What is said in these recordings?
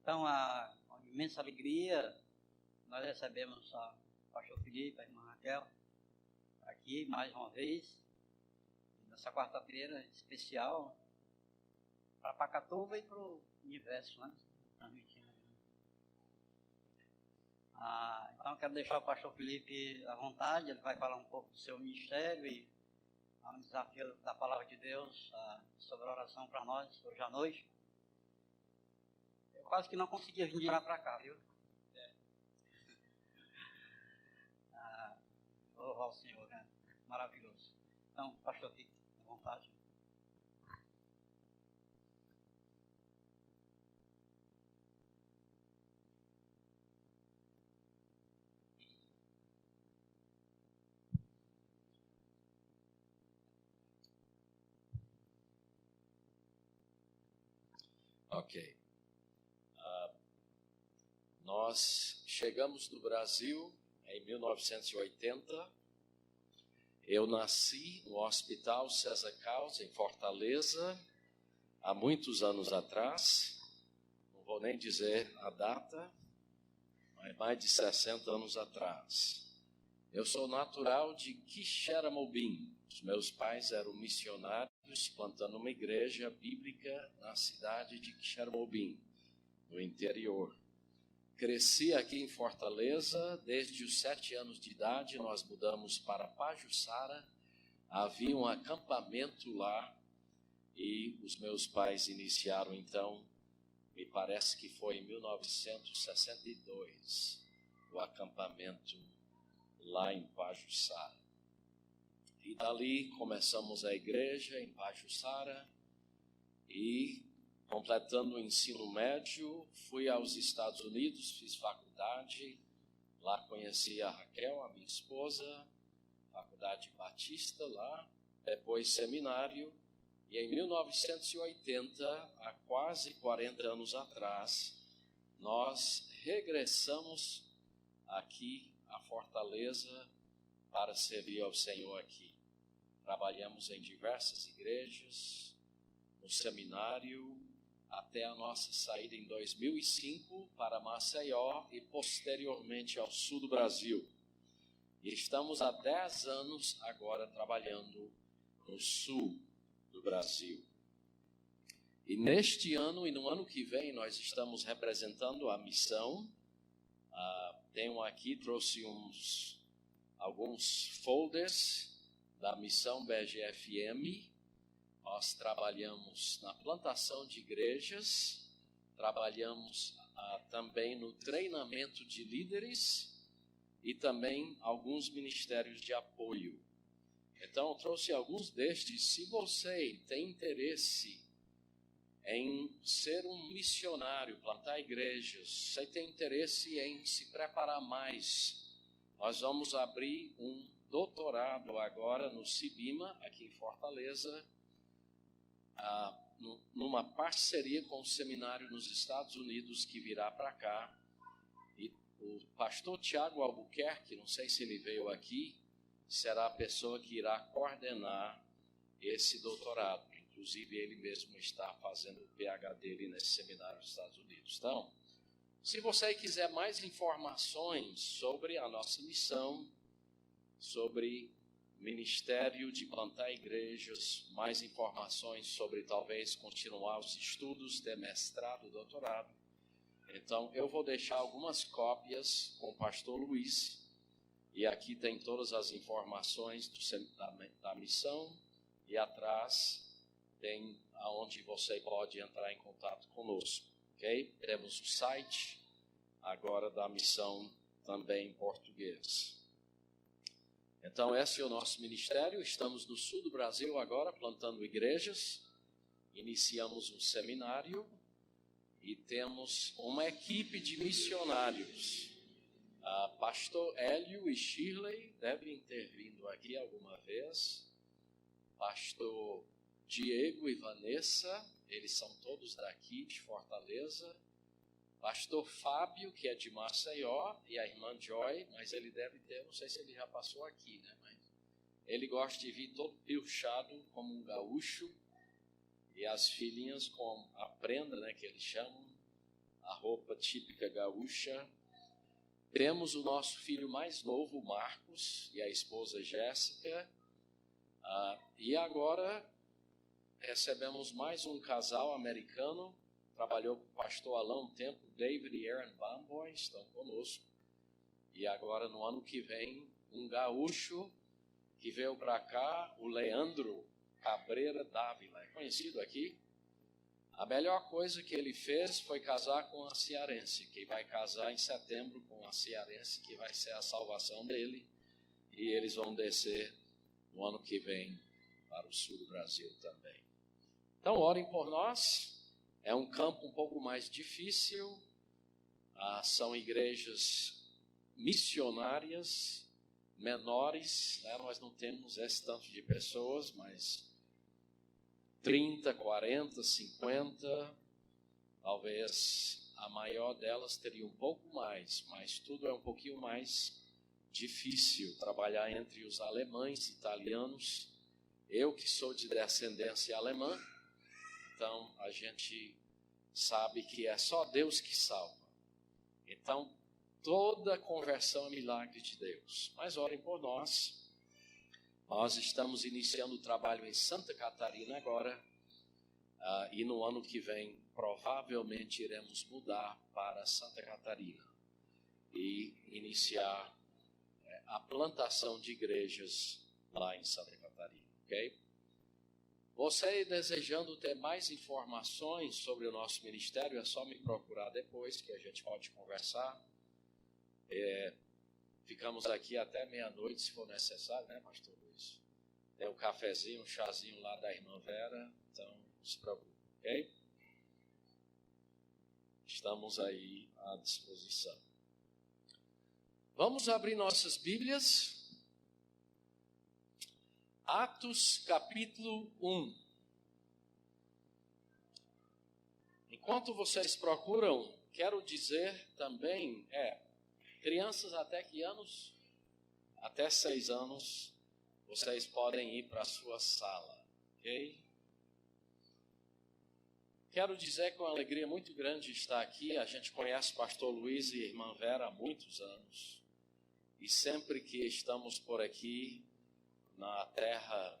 Então, uma imensa alegria, nós recebemos o pastor Felipe, a irmã Raquel, aqui mais uma vez, nessa quarta-feira especial, para Pacatuba e para o universo, né? Então, eu quero deixar o pastor Felipe à vontade, ele vai falar um pouco do seu ministério e um desafio da palavra de Deus sobre a oração para nós, hoje à noite. Eu quase que não conseguia vir de lá para cá, viu? Louvar ao Senhor, né? Maravilhoso. Então, pastor, fique à vontade. Ok. Nós chegamos no Brasil em 1980. Eu nasci no Hospital César Caos, em Fortaleza, há muitos anos atrás. Não vou nem dizer a data, mas mais de 60 anos atrás. Eu sou natural de Quixeramobim. Os meus pais eram missionários plantando uma igreja bíblica na cidade de Quixeramobim, no interior. Cresci aqui em Fortaleza, desde os 7 anos de idade nós mudamos para Pajuçara. Havia um acampamento lá e os meus pais iniciaram então, me parece que foi em 1962, o acampamento lá em Pajuçara. E dali começamos a igreja em Pajuçara e, completando o ensino médio, fui aos Estados Unidos, fiz faculdade. Lá conheci a Raquel, a minha esposa, faculdade batista lá, depois seminário. E em 1980, há quase 40 anos atrás, nós regressamos aqui a Fortaleza para servir ao Senhor aqui. Trabalhamos em diversas igrejas, no seminário, até a nossa saída em 2005 para Maceió e posteriormente ao sul do Brasil. E estamos há 10 anos agora trabalhando no sul do Brasil. E neste ano e no ano que vem nós estamos representando a missão. Tenho aqui, trouxe alguns folders da missão BGFM. Nós trabalhamos na plantação de igrejas, trabalhamos também no treinamento de líderes e também alguns ministérios de apoio. Então, eu trouxe alguns destes. Se você tem interesse em ser um missionário, plantar igrejas, você tem interesse em se preparar mais, nós vamos abrir um doutorado agora no Cibima, aqui em Fortaleza, numa parceria com o seminário nos Estados Unidos que virá para cá. E o pastor Tiago Albuquerque, não sei se ele veio aqui, será a pessoa que irá coordenar esse doutorado. Inclusive, ele mesmo está fazendo o PhD dele nesse seminário nos Estados Unidos. Então, se você quiser mais informações sobre a nossa missão, sobre ministério de plantar igrejas, mais informações sobre talvez continuar os estudos, ter mestrado, doutorado, então eu vou deixar algumas cópias com o pastor Luiz, e aqui tem todas as informações da missão, e atrás tem aonde você pode entrar em contato conosco, ok? Temos o site agora da missão também em português. Então esse é o nosso ministério. Estamos no sul do Brasil agora plantando igrejas. Iniciamos um seminário e temos uma equipe de missionários. Pastor Hélio e Shirley devem ter vindo aqui alguma vez. Pastor Diego e Vanessa, eles são todos daqui de Fortaleza. Pastor Fábio, que é de Maceió, e a irmã Joy, mas ele deve ter, não sei se ele já passou aqui, né? Mas ele gosta de vir todo pilchado como um gaúcho, e as filhinhas com a prenda, né, que eles chamam, a roupa típica gaúcha. Temos o nosso filho mais novo, Marcos, e a esposa Jéssica. E agora recebemos mais um casal americano. Trabalhou com o pastor Alain um tempo, David e Aaron Bamboy, estão conosco. E agora, no ano que vem, um gaúcho que veio para cá, o Leandro Cabreira Dávila. É conhecido aqui? A melhor coisa que ele fez foi casar com a cearense, que vai casar em setembro com a cearense, que vai ser a salvação dele. E eles vão descer no ano que vem para o sul do Brasil também. Então, orem por nós. É um campo um pouco mais difícil. São igrejas missionárias, menores, né? Nós não temos esse tanto de pessoas, mas 30, 40, 50, talvez a maior delas teria um pouco mais, mas tudo é um pouquinho mais difícil. Trabalhar entre os alemães, italianos, eu que sou de descendência alemã, então a gente sabe que é só Deus que salva. Então, toda conversão é milagre de Deus. Mas orem por nós. Nós estamos iniciando o trabalho em Santa Catarina agora. E no ano que vem, provavelmente, iremos mudar para Santa Catarina. E iniciar a plantação de igrejas lá em Santa Catarina. Ok? Você desejando ter mais informações sobre o nosso ministério, é só me procurar depois, que a gente pode conversar. Ficamos aqui até meia-noite, se for necessário, né, pastor Luiz? Tem um cafezinho, um chazinho lá da irmã Vera, então não se preocupe, ok? Estamos aí à disposição. Vamos abrir nossas Bíblias. Atos capítulo 1. Enquanto vocês procuram, quero dizer também, crianças até que anos? Até 6 anos, vocês podem ir para a sua sala, ok? Quero dizer que é uma alegria muito grande estar aqui. A gente conhece o pastor Luiz e a irmã Vera há muitos anos. E sempre que estamos por aqui, na terra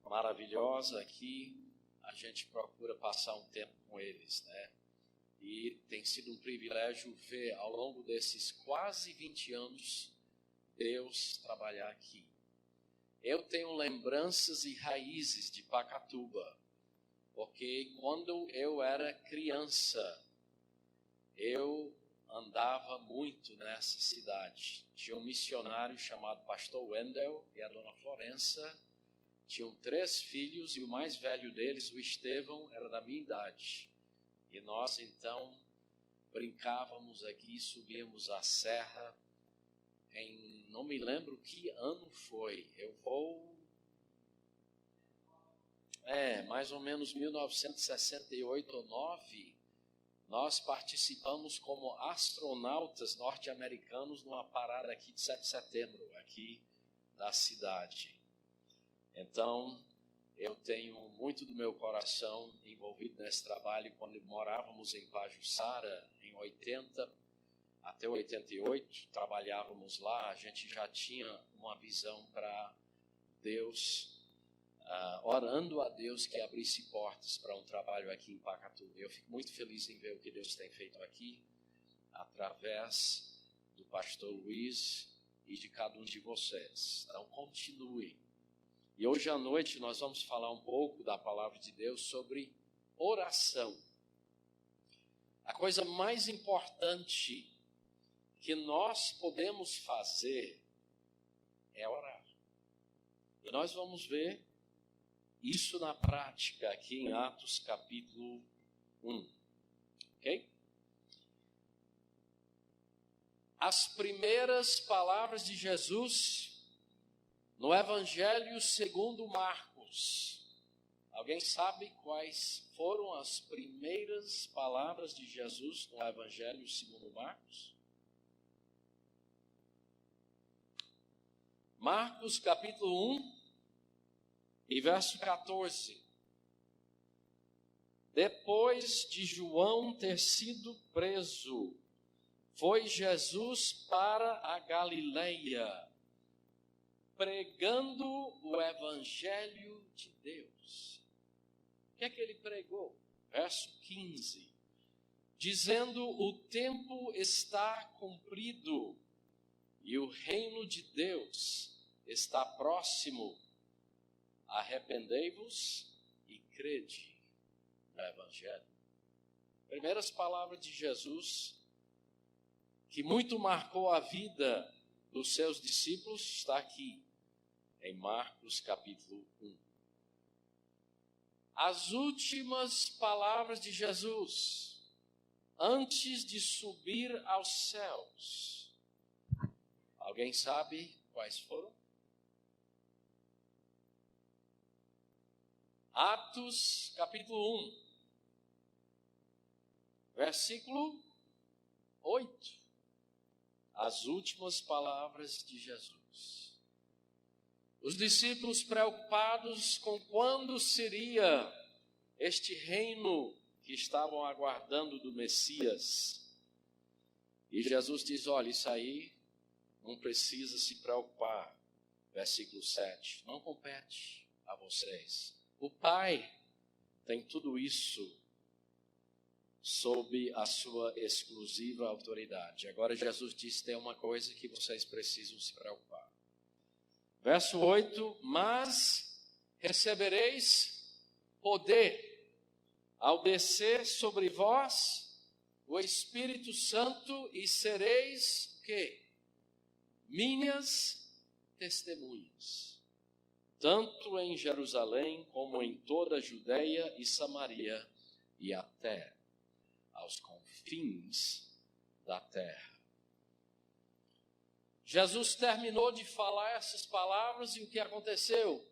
maravilhosa aqui, a gente procura passar um tempo com eles, né? E tem sido um privilégio ver ao longo desses quase 20 anos Deus trabalhar aqui. Eu tenho lembranças e raízes de Pacatuba, porque quando eu era criança, eu andava muito nessa cidade. Tinha um missionário chamado pastor Wendel e a dona Florença. Tinham 3 filhos e o mais velho deles, o Estevão, era da minha idade. E nós, então, brincávamos aqui, subíamos a serra. Não me lembro que ano foi. Mais ou menos 1968 ou 9. Nós participamos como astronautas norte-americanos numa parada aqui de 7 de setembro, aqui da cidade. Então, eu tenho muito do meu coração envolvido nesse trabalho. Quando morávamos em Pajuçara, em 80 até 88, trabalhávamos lá, a gente já tinha uma visão para Deus, orando a Deus que abrisse portas para um trabalho aqui em Pacatuba. Eu fico muito feliz em ver o que Deus tem feito aqui, através do pastor Luiz e de cada um de vocês. Então, continue. E hoje à noite nós vamos falar um pouco da palavra de Deus sobre oração. A coisa mais importante que nós podemos fazer é orar. E nós vamos ver isso na prática aqui em Atos capítulo 1. Ok? As primeiras palavras de Jesus no Evangelho segundo Marcos. Alguém sabe quais foram as primeiras palavras de Jesus no Evangelho segundo Marcos? Marcos capítulo 1 e verso 14. Depois de João ter sido preso. Foi Jesus para a Galileia, pregando o Evangelho de Deus. O que é que ele pregou? Verso 15. Dizendo: o tempo está cumprido e o reino de Deus está próximo. Arrependei-vos e crede no Evangelho. Primeiras palavras de Jesus, que muito marcou a vida dos seus discípulos, está aqui, em Marcos capítulo 1. As últimas palavras de Jesus, antes de subir aos céus. Alguém sabe quais foram? Atos capítulo 1, versículo 8. As últimas palavras de Jesus. Os discípulos preocupados com quando seria este reino que estavam aguardando do Messias. E Jesus diz: olha, isso aí não precisa se preocupar. Versículo 7. Não compete a vocês. O Pai tem tudo isso sob a sua exclusiva autoridade. Agora Jesus diz: tem uma coisa que vocês precisam se preocupar. Verso 8: mas recebereis poder ao descer sobre vós o Espírito Santo e sereis o quê? Minhas testemunhas, tanto em Jerusalém como em toda a Judeia e Samaria e até aos confins da terra. Jesus terminou de falar essas palavras e o que aconteceu?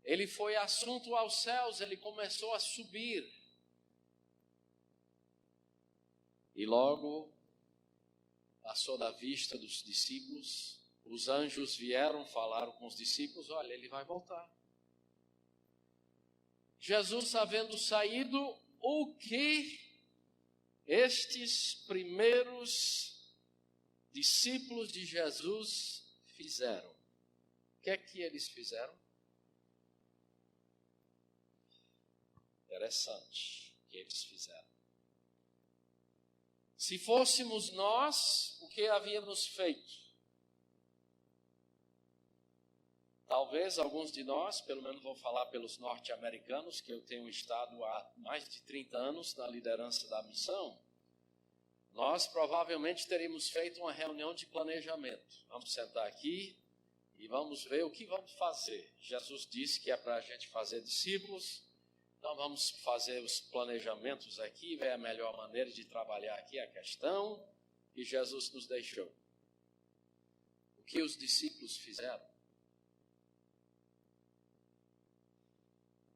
Ele foi assunto aos céus, ele começou a subir. E logo passou da vista dos discípulos, os anjos vieram, falaram com os discípulos: olha, ele vai voltar. Jesus, havendo saído, o que estes primeiros discípulos de Jesus fizeram? O que é que eles fizeram? Interessante o que eles fizeram. Se fôssemos nós, o que havíamos feito? Talvez alguns de nós, pelo menos vou falar pelos norte-americanos, que eu tenho estado há mais de 30 anos na liderança da missão, nós provavelmente teríamos feito uma reunião de planejamento. Vamos sentar aqui e vamos ver o que vamos fazer. Jesus disse que é para a gente fazer discípulos, então vamos fazer os planejamentos aqui, ver a melhor maneira de trabalhar aqui a questão, e Jesus nos deixou. O que os discípulos fizeram?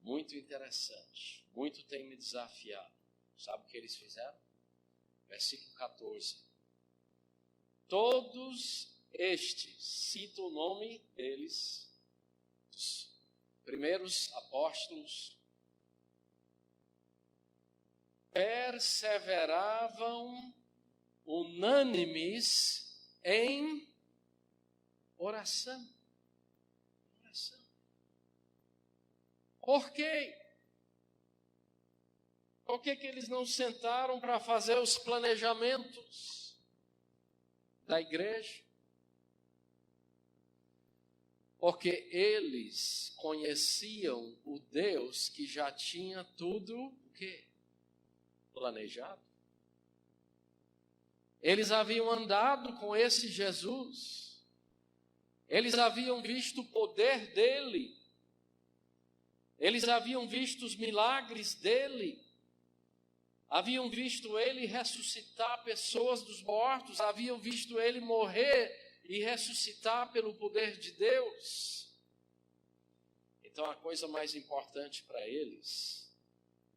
Muito interessante, muito tem me desafiado. Sabe o que eles fizeram? Versículo 14. Todos estes, cita o nome deles, os primeiros apóstolos, perseveravam unânimes em oração. Por quê? Por que eles não sentaram para fazer os planejamentos da igreja? Porque eles conheciam o Deus que já tinha tudo o quê? Planejado. Eles haviam andado com esse Jesus. Eles haviam visto o poder dele. Eles haviam visto os milagres dele. Haviam visto ele ressuscitar pessoas dos mortos. Haviam visto ele morrer e ressuscitar pelo poder de Deus. Então a coisa mais importante para eles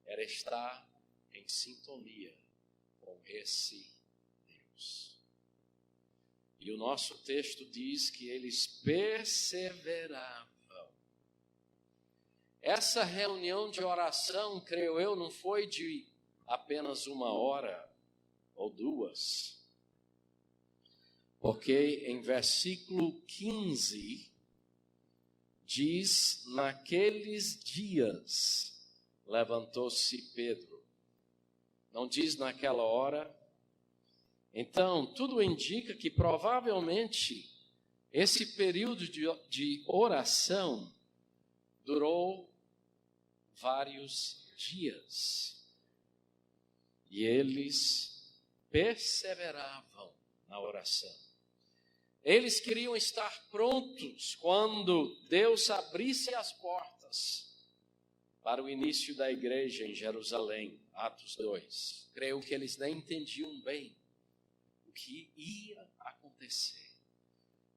era estar em sintonia com esse Deus. E o nosso texto diz que eles perseveravam. Essa reunião de oração, creio eu, não foi de apenas 1 hora, ou duas. Porque em versículo 15, diz, naqueles dias levantou-se Pedro. Não diz naquela hora. Então, tudo indica que provavelmente esse período de oração durou vários dias. E eles perseveravam na oração. Eles queriam estar prontos quando Deus abrisse as portas para o início da igreja em Jerusalém, Atos 2. Creio que eles nem entendiam bem o que ia acontecer.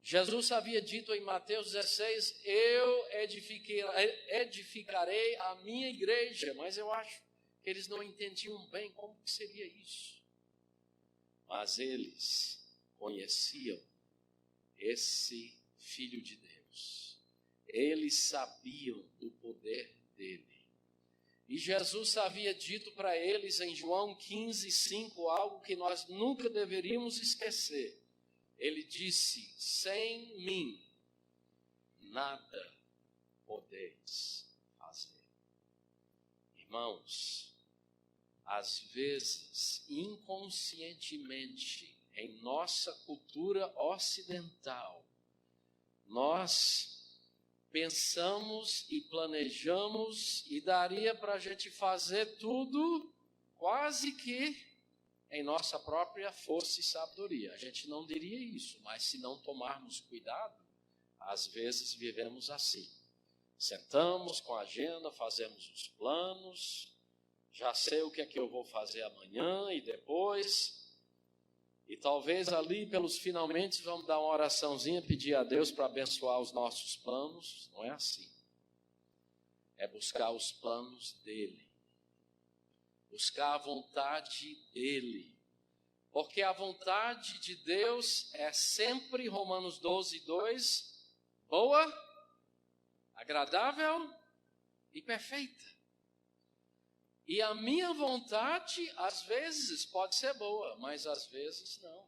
Jesus havia dito em Mateus 16, eu edificarei a minha igreja, mas eu acho que eles não entendiam bem como que seria isso. Mas eles conheciam esse Filho de Deus. Eles sabiam do poder dele. E Jesus havia dito para eles em João 15:5 algo que nós nunca deveríamos esquecer. Ele disse, sem mim, nada podeis fazer. Irmãos, às vezes, inconscientemente, em nossa cultura ocidental, nós pensamos e planejamos e daria para a gente fazer tudo quase que em nossa própria força e sabedoria. A gente não diria isso, mas se não tomarmos cuidado, às vezes vivemos assim. Sentamos com a agenda, fazemos os planos, já sei o que é que eu vou fazer amanhã e depois, e talvez ali pelos finalmente vamos dar uma oraçãozinha, pedir a Deus para abençoar os nossos planos. Não é assim. É buscar os planos dele. Buscar a vontade dele. Porque a vontade de Deus é sempre, Romanos 12:2, boa, agradável e perfeita. E a minha vontade, às vezes, pode ser boa, mas às vezes não.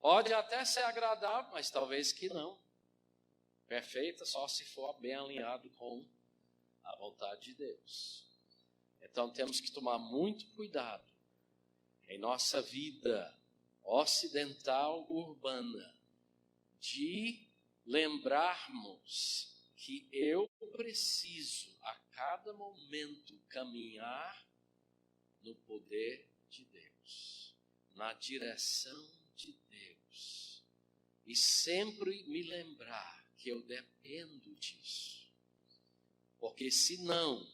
Pode até ser agradável, mas talvez que não. Perfeita só se for bem alinhado com a vontade de Deus. Então temos que tomar muito cuidado em nossa vida ocidental urbana de lembrarmos que eu preciso a cada momento caminhar no poder de Deus, na direção de Deus, e sempre me lembrar que eu dependo disso, porque senão,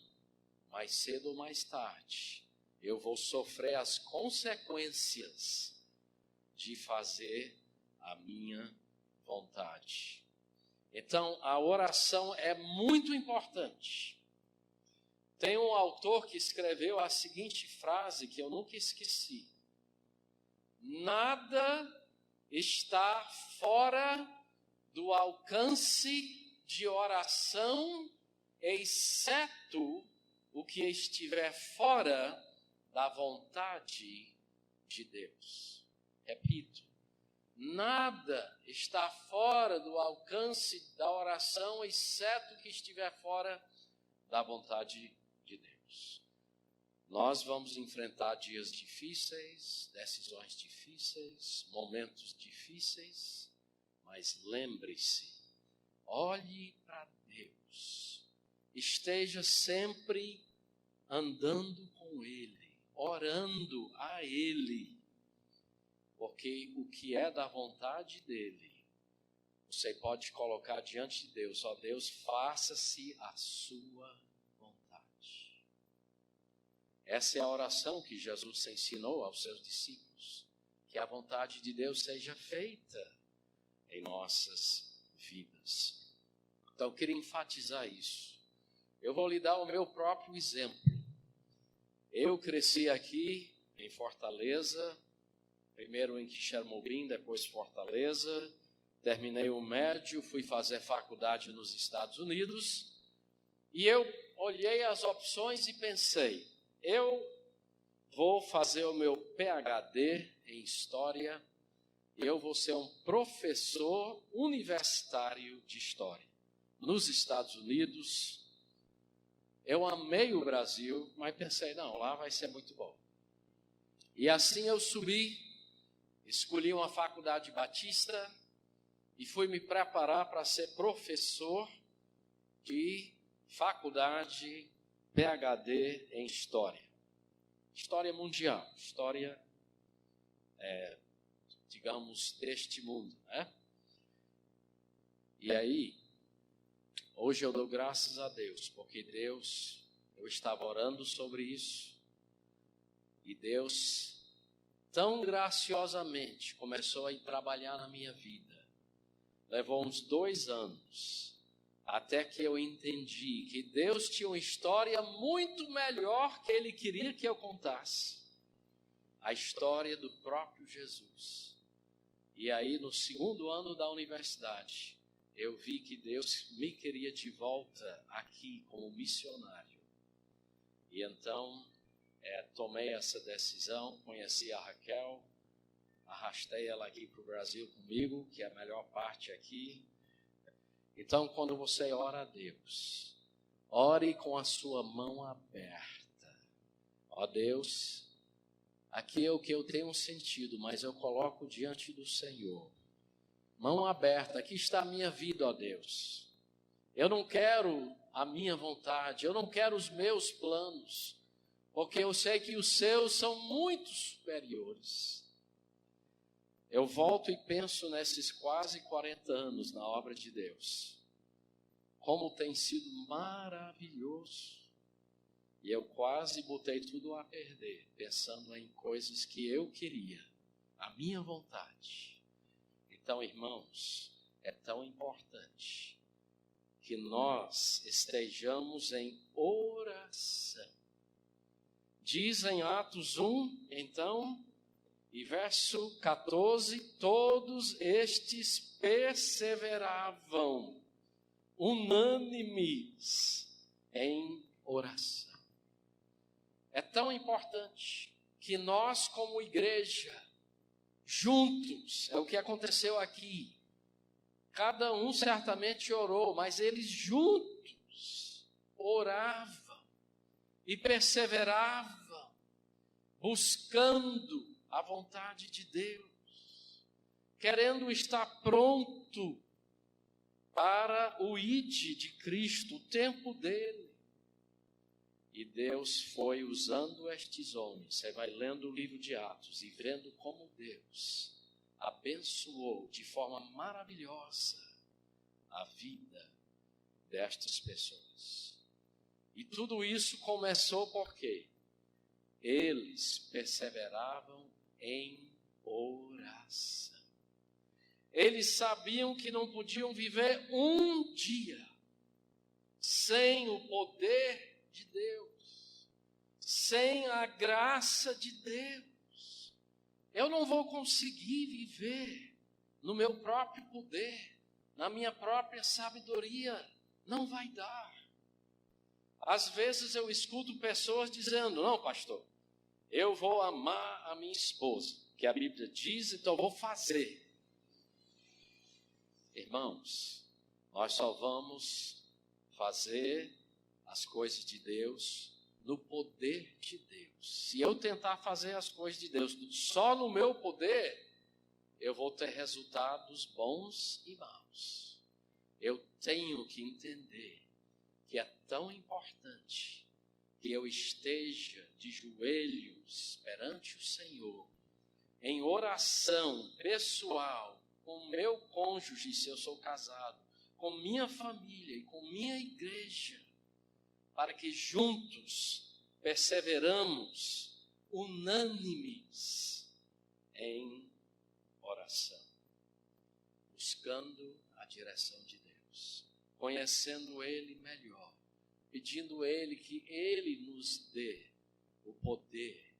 mais cedo ou mais tarde, eu vou sofrer as consequências de fazer a minha vontade. Então, a oração é muito importante. Tem um autor que escreveu a seguinte frase que eu nunca esqueci. Nada está fora do alcance de oração, exceto o que estiver fora da vontade de Deus. Repito. Nada está fora do alcance da oração, exceto o que estiver fora da vontade de Deus. Nós vamos enfrentar dias difíceis, decisões difíceis, momentos difíceis, mas lembre-se, olhe para Deus, esteja sempre andando com Ele, orando a Ele. Porque o que é da vontade dele, você pode colocar diante de Deus, ó Deus, faça-se a sua vontade. Essa é a oração que Jesus ensinou aos seus discípulos, que a vontade de Deus seja feita em nossas vidas. Então, eu queria enfatizar isso. Eu vou lhe dar o meu próprio exemplo. Eu cresci aqui em Fortaleza, primeiro em Quixeramobim, depois Fortaleza, terminei o médio, fui fazer faculdade nos Estados Unidos, e eu olhei as opções e pensei, eu vou fazer o meu PhD em História e eu vou ser um professor universitário de História nos Estados Unidos. Eu amei o Brasil, mas pensei, não, lá vai ser muito bom. E assim eu subi, escolhi uma faculdade batista e fui me preparar para ser professor de faculdade PhD em História. História mundial, história, digamos, deste mundo, né? E aí, hoje eu dou graças a Deus, porque eu estava orando sobre isso, e Deus, tão graciosamente, começou a ir trabalhar na minha vida. Levou uns 2 anos, até que eu entendi que Deus tinha uma história muito melhor que Ele queria que eu contasse. A história do próprio Jesus. E aí, no 2º ano da universidade, eu vi que Deus me queria de volta aqui como missionário. E então, tomei essa decisão, conheci a Raquel, arrastei ela aqui para o Brasil comigo, que é a melhor parte aqui. Então, quando você ora a Deus, ore com a sua mão aberta. Ó Deus, aqui é o que eu tenho sentido, mas eu coloco diante do Senhor. Mão aberta, aqui está a minha vida, ó Deus. Eu não quero a minha vontade, eu não quero os meus planos, porque eu sei que os seus são muito superiores. Eu volto e penso nesses quase 40 anos na obra de Deus. Como tem sido maravilhoso. E eu quase botei tudo a perder, pensando em coisas que eu queria, a minha vontade. Então, irmãos, é tão importante que nós estejamos em oração. Diz em Atos 1, então, e verso 14, todos estes perseveravam, unânimes em oração. É tão importante que nós, como igreja, juntos, é o que aconteceu aqui, cada um certamente orou, mas eles juntos oravam e perseveravam, buscando a vontade de Deus, querendo estar pronto para o ide de Cristo, o tempo dele. E Deus foi usando estes homens. Você vai lendo o livro de Atos e vendo como Deus abençoou de forma maravilhosa a vida destas pessoas. E tudo isso começou porque eles perseveravam em oração. Eles sabiam que não podiam viver um dia sem o poder de Deus, sem a graça de Deus. Eu não vou conseguir viver no meu próprio poder, na minha própria sabedoria, não vai dar. Às vezes eu escuto pessoas dizendo, não, pastor, eu vou amar a minha esposa, que a Bíblia diz, então eu vou fazer. Irmãos, nós só vamos fazer as coisas de Deus no poder de Deus. Se eu tentar fazer as coisas de Deus só no meu poder, eu vou ter resultados bons e maus. Eu tenho que entender que é tão importante que eu esteja de joelhos perante o Senhor, em oração pessoal, com meu cônjuge, se eu sou casado, com minha família e com minha igreja, para que juntos perseveramos unânimes em oração, buscando a direção de Deus, conhecendo Ele melhor, pedindo a Ele que Ele nos dê o poder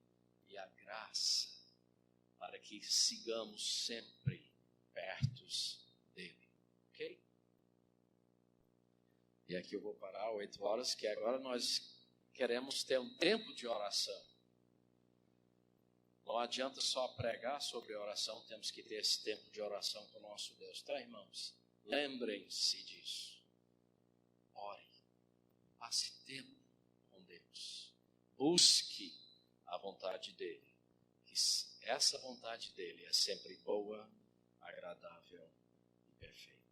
e a graça para que sigamos sempre perto dEle, ok? E aqui eu vou parar 8 horas, que agora nós queremos ter um tempo de oração. Não adianta só pregar sobre oração, temos que ter esse tempo de oração com o nosso Deus. Então, irmãos, lembrem-se disso. Ore, passe tempo com Deus. Busque a vontade dEle. Essa vontade dEle é sempre boa, agradável e perfeita.